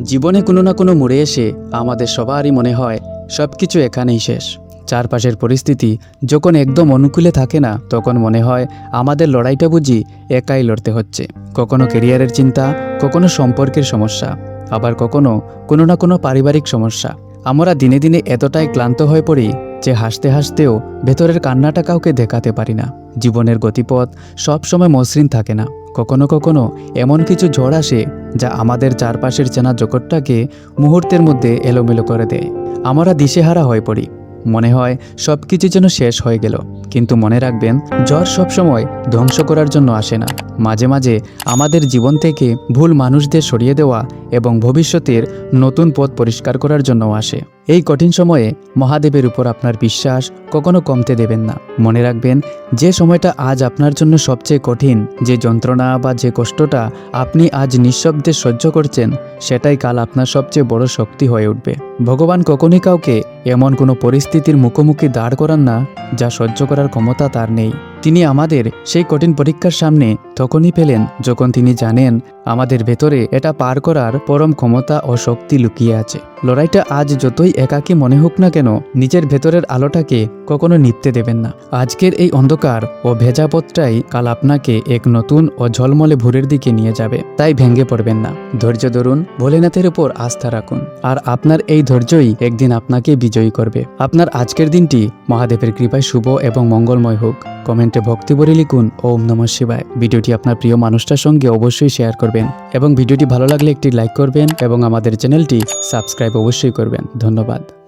জীবনে কোনো না কোনো মোড়ে এসে আমাদের সবারই মনে হয় সবকিছু এখানেই শেষ। চারপাশের পরিস্থিতি যখন একদম অনুকূলে থাকে না, তখন মনে হয় আমাদের লড়াইটা বুঝি একাই লড়তে হচ্ছে। কখনো ক্যারিয়ারের চিন্তা, কখনো সম্পর্কের সমস্যা, আবার কখনো কোনো না কোনো পারিবারিক সমস্যা। আমরা দিনে দিনে এতটাই ক্লান্ত হয়ে পড়ি যে হাসতে হাসতেও ভেতরের কান্নাটা কাউকে দেখাতে পারি না। জীবনের গতিপথ সবসময় মসৃণ থাকে না। কখনো কখনো এমন কিছু ঝড় আসে যা আমাদের চারপাশের চেনা জগৎটাকে মুহূর্তের মধ্যে এলোমেলো করে দেয়। আমরা দিশেহারা হয়ে পড়ি, মনে হয় সব কিছু যেন শেষ হয়ে গেল। কিন্তু মনে রাখবেন, ঝড় সবসময় ধ্বংস করার জন্য আসে না। মাঝে মাঝে আমাদের জীবন থেকে ভুল মানুষদের সরিয়ে দেওয়া এবং ভবিষ্যতের নতুন পথ পরিষ্কার করার জন্য আসে। এই কঠিন সময়ে মহাদেবের উপর আপনার বিশ্বাস কখনো কমতে দেবেন না। মনে রাখবেন, যে সময়টা আজ আপনার জন্য সবচেয়ে কঠিন, যে যন্ত্রণা বা যে কষ্টটা আপনি আজ নিঃশব্দে সহ্য করছেন, সেটাই কাল আপনার সবচেয়ে বড় শক্তি হয়ে উঠবে। ভগবান কখনই কাউকে এমন কোনো পরিস্থিতির মুখোমুখি দাঁড় করান না যা সহ্য করার ক্ষমতা তার নেই। তিনি আমাদের সেই কঠিন পরীক্ষার সামনে তখনই পেলেন যখন তিনি জানেন আমাদের ভেতরে এটা পার করার পরম ক্ষমতা ও শক্তি লুকিয়ে আছে। লড়াইটা আজ যতই একাকী মনে হোক না কেন, নিজের ভেতরের আলোটাকে কখনো নিভতে দেবেন না। আজকের এই অন্ধকার ও ভেজা পথটাই কাল আপনাকে এক নতুন ও ঝলমলে ভোরের দিকে নিয়ে যাবে। তাই ভেঙে পড়বেন না, ধৈর্য ধরুন, ভোলেনাথের উপর আস্থা রাখুন, আর আপনার এই ধৈর্যই একদিন আপনাকে বিজয়ী করবে। আপনার আজকের দিনটি মহাদেবের কৃপায় শুভ এবং মঙ্গলময় হোক। কমেন্টে ভক্তি ভরে লিখুন ওম নমঃ শিবায়। ভিডিওটি আপনার প্রিয় মানুষটার সঙ্গে অবশ্যই শেয়ার করবেন এবং ভিডিওটি ভালো লাগলে একটি লাইক করবেন এবং আমাদের চ্যানেলটি সাবস্ক্রাইব অবশ্যই করবেন। ধন্যবাদ।